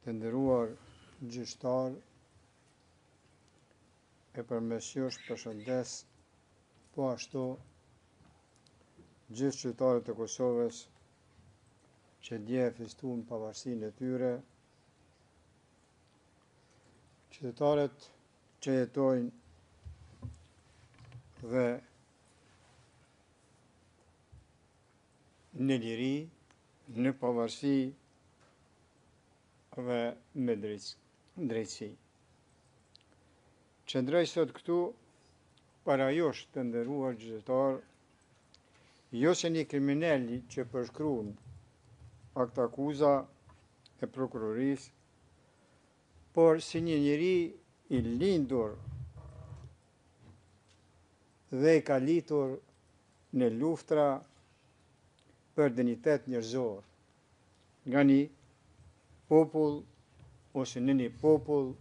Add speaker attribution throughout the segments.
Speaker 1: Të nderuar gjyqtar, e përmes jush përshëndes po ashtu gjithë qytetarët e Kosovës që dje e festuan pavarësinë e tyre, qytetarët që jetojnë dhe në liri, në pavarësi dhe me drejtësi. Qëndroj sot këtu para jush të nderuar gjyqtar, jo se një kriminali që përshkruan akt akuza e prokurorisë, por si një njeri i lindur dhe i kalitur në luftra për dinitet njerëzor, nga një popull ose në një popull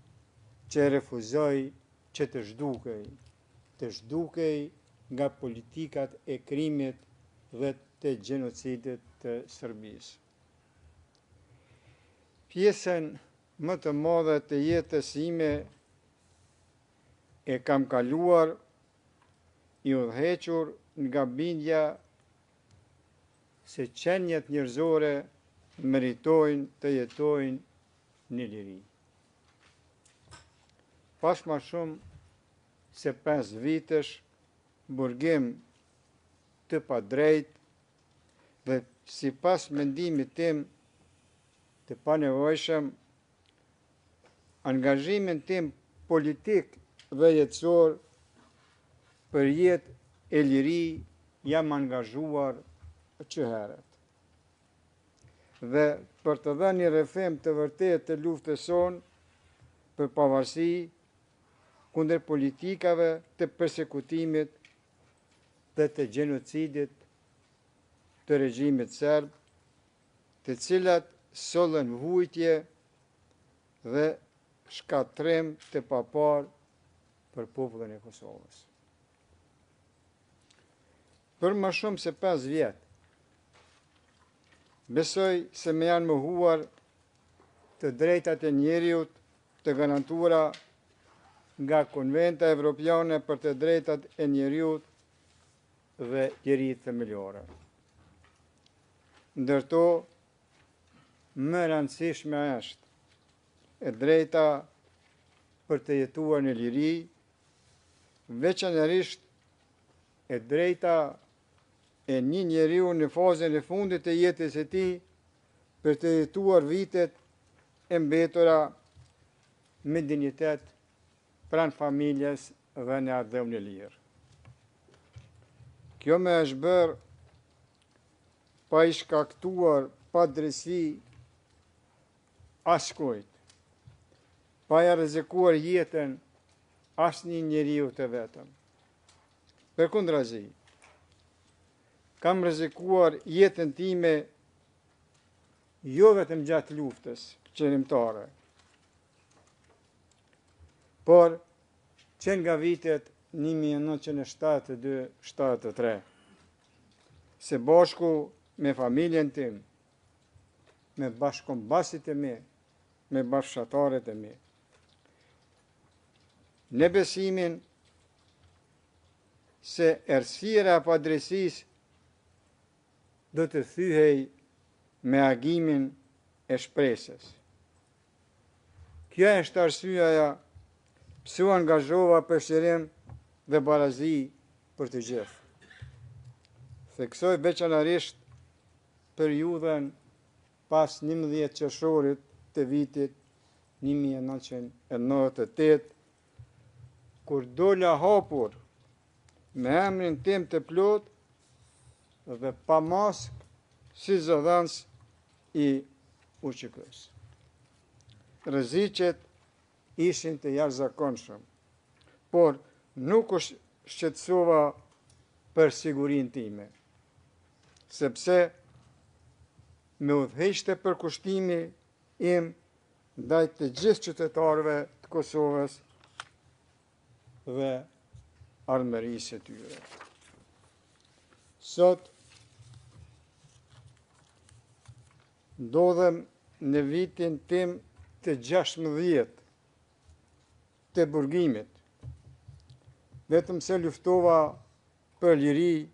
Speaker 1: që refuzoi që të zhdukej nga politikat e krimit dhe të gjenocidit të Serbisë. Pjesën më të madhe të jetës ime e kam kaluar i udhëhequr nga bindja se qenjet njerëzore meritojnë të jetojnë në liri. Pas ma shumë se 5 vitesh burgim të padrejt dhe sipas mendimit tim të panevojshëm, angazhimin tim politik dhe jetësor për jetë e liri jam angazhuar që herët. Dhe për të dhënë një rrëfim të vërtetë të luftës sonë për pavarësi kundër politikave të përsekutimit dhe të gjenocidit të regjimit serb, të cilat sollën vujtje dhe shkatrim të papar për popullin e Kosovës. Për më shumë se 5 vjetë, besoj se me janë mohuar të drejtat e njeriut të garantuara nga Konventa Evropiane për të drejtat e njeriut dhe lirit themelore. Ndërto, më rëndësishme është e drejta për të jetuar në liri, veçanërisht e drejta e një njeriu në fazën e fundit të jetës e tij për të jetuar vitet e mbetura me dinjitet pranë familjes dhe në ardhmë në lirë. Kjo më është bërë pa i shkaktuar pa drejtësi askujt, pa ja rrezikuar jetën asnjë njeriu të vetëm. Përkundrazi, kam rrezikuar jetën time jo vetëm gjatë luftës qërimtare, por që nga vitet 1972-73, se bashku me familjen tim, me bashkëkombasit e mi, me bashkëshatarët e mi, në besimin se errësira e padrejtësisë do të thyhej me agimin e shpresës. Kjo është arsyeja pse u angazhova për shërim dhe barazi për të gjithë. Theksoj veçanërisht periudhën pas 11 qershorit të vitit 1998, kur dola hapur me emrin tim të plot dhe pa maskë si zëdhënës i UÇK-s. Rreziqet ishin të jashtëzakonshëm, por nuk u shqetësova për sigurinë time, sepse me udhëheqte përkushtimi im ndaj të gjithë qytetarëve të Kosovës dhe ardhmërisë së tyre. Sot ndodhem në vitin tim të 16 të burgimit, vetëm se luftova për liri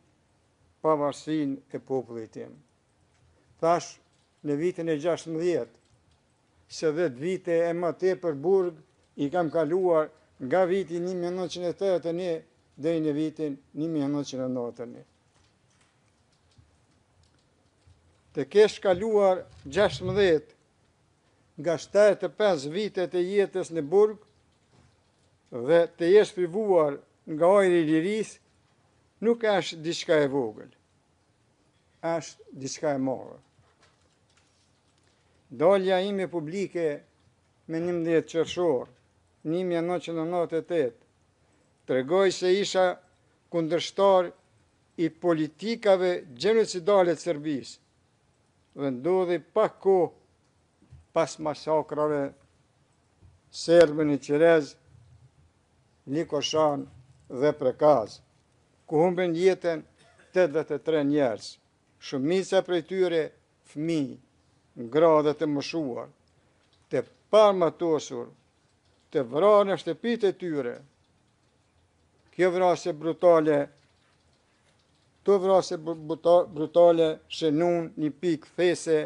Speaker 1: pavarësinë e popullit tim. Thash në vitin e 16, se 10 vite e më tepër burg i kam kaluar nga viti 1981 deri në vitin 1991. Të kesh kaluar 16 nga 75 vitet e jetës në burg dhe të jesh privuar nga ajri i lirisë, nuk është diçka e vogël, është diçka e madhe. Dalja ime publike me 11 qershor 1998 tregoi se isha kundërshtar i politikave gjenocidale të Serbisë dhe ndodhi pak kohë pas masakrave serbe në Qerez, Likoshan dhe Prekaz, ku humben jetën 83 njerëz, shumica prej tyre fëmijë, gra dhe të moshuar, të pamatosur, të vrarë në shtëpitë e tyre. Kjo vrasje brutale shënun një pikë these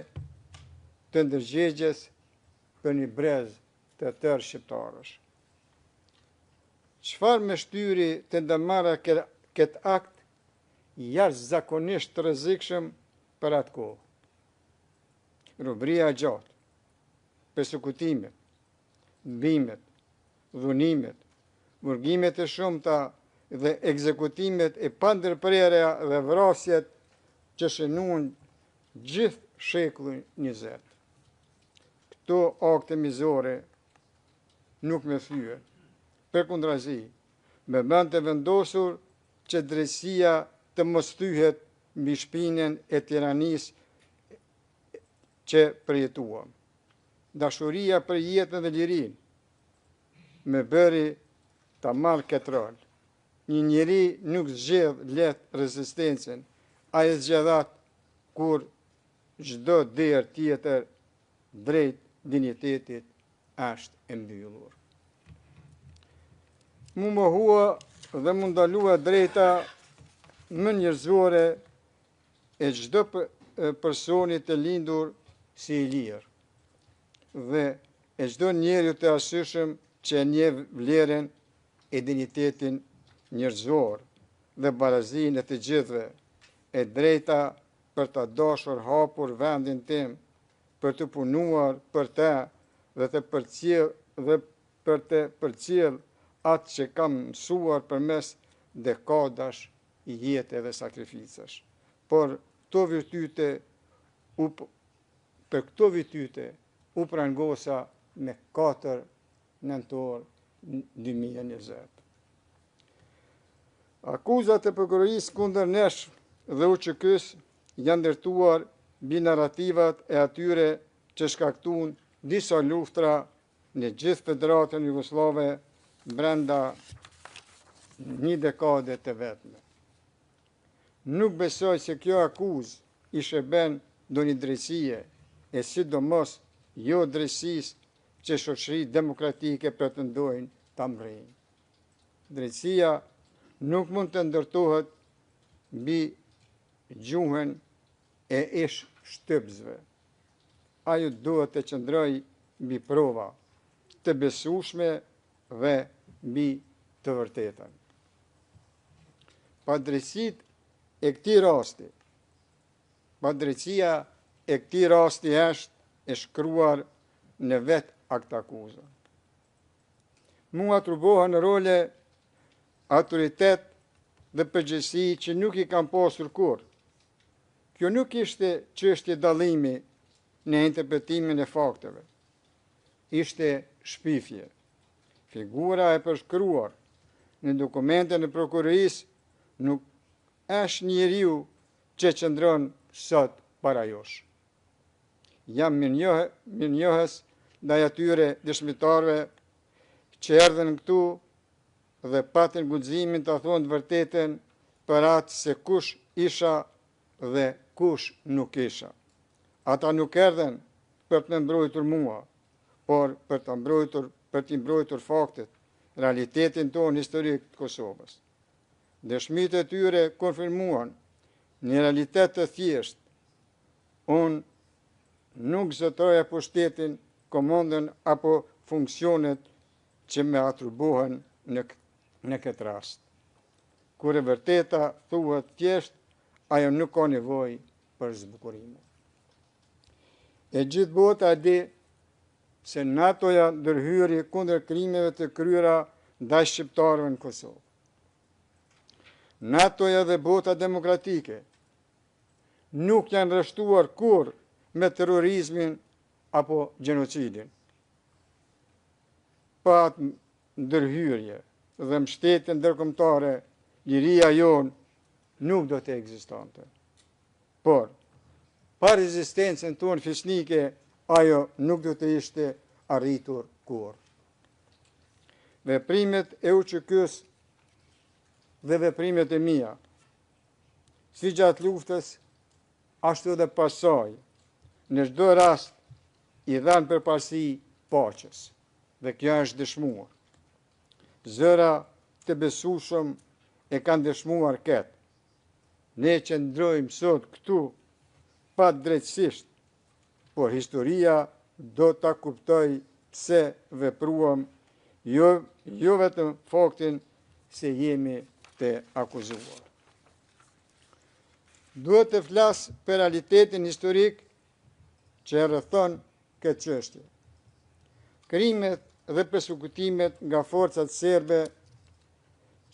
Speaker 1: të ndërgjegjes për një brez të tërë shqiptarësh. Çfarë më shtyri të ndërmarra këtë akt jashtëzakonisht të rrezikshëm për atë kohë? Robëria e gjatë, persekutimet, mbimet, dhunimet, burgimet e shumta dhe ekzekutimet e pandërprerja dhe vrasjet që shënuan gjithë shekullin 20. Këto akte mizore nuk më thyen. Përkundrazi, me bën të vendosur që drejtësia të mos thyhet mbi shpinën e tiranisë që përjetuam. Dashuria për jetën dhe lirinë me bëri ta marr këtë rol. Një njeri nuk zgjedh lehtë rezistencën, ai e zgjedh atë kur çdo derë tjetër drejt dinjitetit është e mbyllur. Mu mohua dhe mu ndalua drejta më njerëzore e çdo personi të lindur si i lirë dhe e çdo njeriu të arsyeshëm që e njeh vlerën e dinjitetin njerëzor dhe barazinë e të gjithëve, e drejta për të dashur hapur vendin tim, për të punuar për të dhe për të përcjell atë që kam mësuar përmes dekadash i jetë dhe sakrificash. Për këto virtyte u prangosa me 4 nëntor 2020. Akuzat e prokurorisë kundër nesh dhe UÇK-s janë ndërtuar mbi narrativat e atyre që shkaktuan disa luftra në gjithë Federatën Jugoslave brenda një dekade të vetme. Nuk besoj se kjo akuzë i shërben ndonjë drejtësie, e sidomos jo drejtësisë që shoqëritë demokratike pretendojnë ta mbrojnë. Drejtësia nuk mund të ndërtohet mbi gjuhën e ish shtypsve. Ajo duhet të qëndrojë mbi prova të besueshme dhe mbi të vërtetën. Padrejtësia e këtij rasti është e shkruar në vetë akt akuzë. Mua atribuoha në role autoritet dhe përgjegjësi që nuk i kam pasur kurrë. Kjo nuk ishte çështje dallimi në interpretimin e fakteve. Ishte shpifje. Figura e përshkruar në dokumentin e prokurorisë nuk është njeriu që qëndron sot para jush. Jam mirënjohës ndaj atyre dëshmitarëve që erdhën këtu dhe patën guximin të thonë të vërtetën për atë se kush isha dhe kush nuk isha. Ata nuk erdhen për të mbrojtur mua, por për t'i mbrojtur faktet, realitetin tonë historik të Kosovës. Dëshmitë e tyre konfirmuan një realitet të thjesht. Unë nuk zëtoja pushtetin, komandën apo funksionet që me atribuohen në këtë rast. Kur e vërteta thuhet thjesht, ajo nuk ka nevojë për zbukurime. E gjithë bota di se NATO-ja ndërhyri kundër krimeve të kryera ndaj shqiptarëve në Kosovë. NATO-ja dhe bota demokratike nuk janë rreshtuar kurrë me terrorizmin apo gjenocidin. Pa atë ndërhyrje dhe mbështetje ndërkombëtare, liria jonë nuk do të ekzistonte. Por, pa rezistencën tonë fisnike, ajo nuk do të ishte arritur kurrë. Veprimet e UÇK-s dhe veprimet e mia, si gjatë luftës, ashtu dhe pasaj, në çdo rast i dhanë përparësi paqes, dhe kjo është dëshmuar. Zëra të besueshëm e kanë dëshmuar këtë. Ne qëndrojmë sot këtu pa drejtësisht, por historia do ta kuptoj pse vepruam, jo vetëm faktin se jemi të akuzuar. Duhet të flas për realitetin historik që rrethon këtë çështje. Krimet dhe persekutimet nga forcat serbe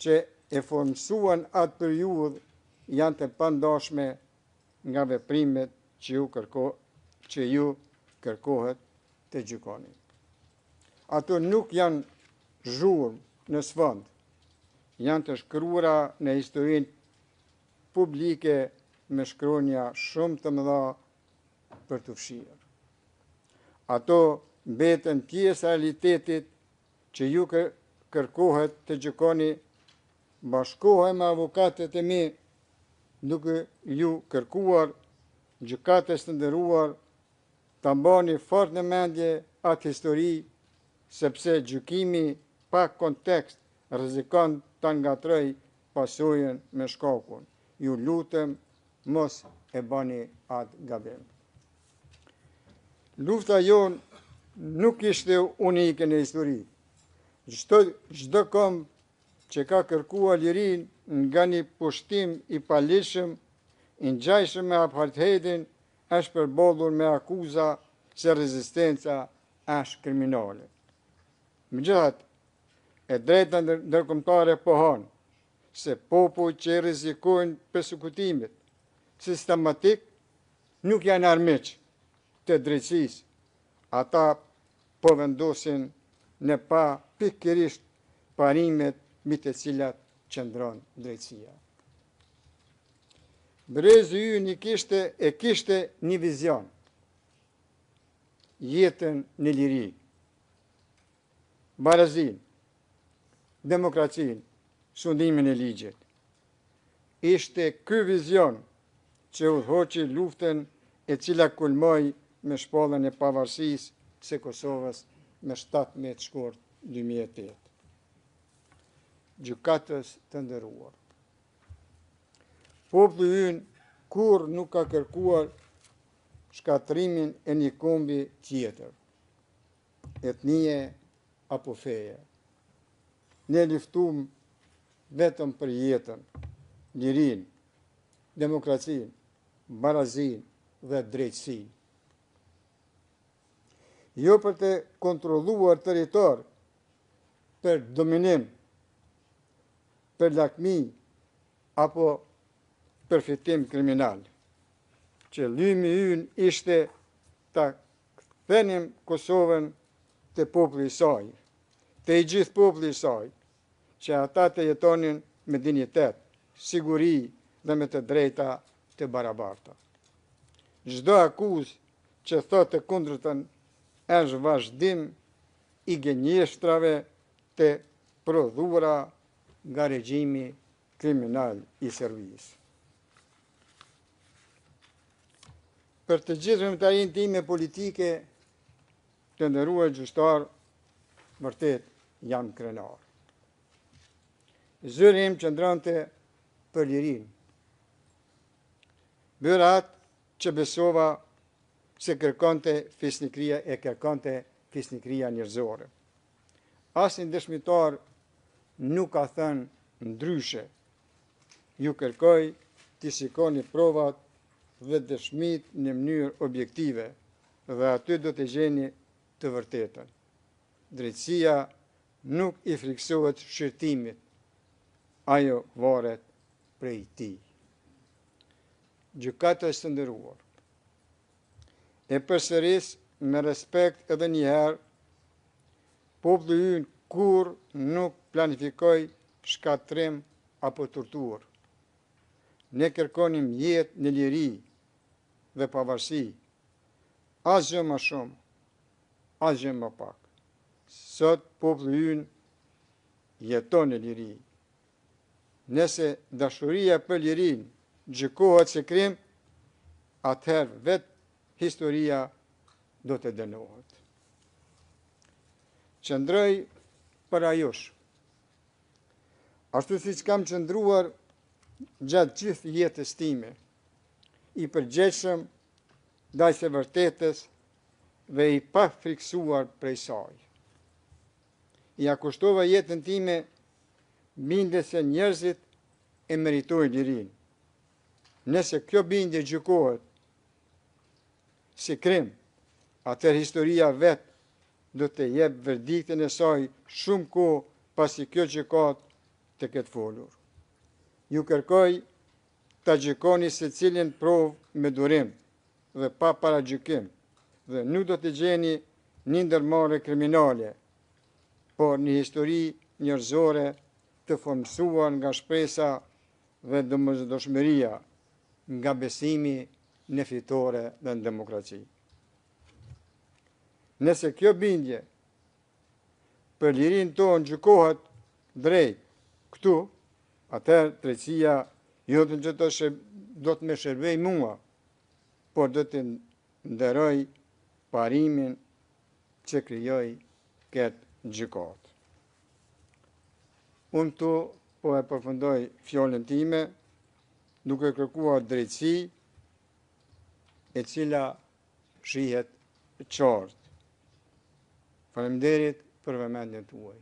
Speaker 1: që e formësuan atë periudhë janë të pandashme nga veprimet që ju kërkohet të gjykoni. Ato nuk janë zhurmë në sfond, janë të shkruara në historinë publike me shkronja shumë të mëdha për të fshirë. Ato mbeten pjesë e realitetit që ju kërkohet të gjykoni. Bashkohem me avokatët e mi duke ju kërkuar, gjykatës të nderuar, ta mbani fort në mendje atë histori, sepse gjykimi pa kontekst rrezikon ta ngatroj pasojën me shkakun. Ju lutem, mos e bani atë gabim. Lufta jonë nuk ishte unike në histori. Çdo kom që ka kërkuar lirin nga një pushtim i palishëm, i ngjajshëm me apartheidin, është përballur me akuza se rezistenca është kriminale. Megjithatë, e drejta ndërkombëtare pohon se popujt që rrezikojnë persekutimet sistematik nuk janë armiq të drejtësisë. Ata po vendosin në pa pikërisht parimet mbi të cilat qëndron drejtësia. Brezi ynë kishte një vizion, jetën në liri, barazin, demokracin, sundimin e ligjit. Ishte ky vizion që udhëhoqi luftën e cila kulmoi me shpalljen e pavarësisë së Kosovës me 17 shkurt 2008. Gjykatës të nderuar. Populli ynë kur nuk ka kërkuar shkatrimin e një kombi tjetër, etnie apo feje. Ne luftuam vetëm për jetën, lirinë, demokracinë, barazinë dhe drejtësinë. Jo për të kontrolluar territor, për dominim, për lakmi apo përfitim kriminal. Qëllimi ynë ishte ta kthenim Kosovën te populli i saj, te i gjithë populli i saj, që ata të jetonin me dinjitet, siguri dhe me të drejta të barabarta. Çdo akuzë që thotë të kundërtën është vazhdim i gënjeshtrave të prodhuara nga regjimi kriminal i Serbisë. Për të gjithë vëmëtarinë time politike, të nderuar gjyqtar, vërtet jam krenar. Zëri im qëndronte për lirinë. Bëra atë që besova se kërkonte fisnikëria njerëzore. Asnjë dëshmitar nuk ka thënë ndryshe. Ju kërkoj të shikoni provat dhe dëshmit në mënyrë objektive dhe aty do të gjeni të vërtetën. Drejtësia nuk i friksohet shërtimit, ajo varet prej tij. Gjykatës së nderuar, e përsëris me respekt edhe njëherë, populli ynë kur nuk planifikoj shkatrim apo torturë. Ne kërkonim jetë në liri dhe pavarësi, asgjë më shumë, asgjë më pak. Sot populli ynë jeton në liri. Nëse dashuria për lirinë gjykohet si krim, atëherë vetë historia do të dënohet. Qëndroj për ajush, ashtu siç kam qëndruar gjatë gjithë jetës time, i përgjegjshëm ndaj së vërtetës dhe i pa friksuar prej saj. Ja kushtova jetën time bindje se njerëzit e meritojnë lirinë. Nëse kjo bindje gjykohet si krim, atëherë historia vetë do të jep verdiktin e saj shumë kohë pasi kjo gjykat të ketë folur. Ju kërkoj ta gjykoni secilin provë me durim dhe pa paragjykim, dhe nuk do të gjeni një ndërmarrje kriminale, por një histori njerëzore të formsuar nga shpresa dhe domosdoshmëria, nga besimi në fitore dhe në demokraci. Nëse kjo bindje për lirinë tonë gjykohet drejt këtu, atëherë drejtësia jo do të më shërbej mua, por do të nderoj parimin që krijoi këtë gjykat. Unë këtu po e përfundoj fjalën time, duke kërkuar drejtësi e cila shihet qartë. Faleminderit për vëmendjen tuaj.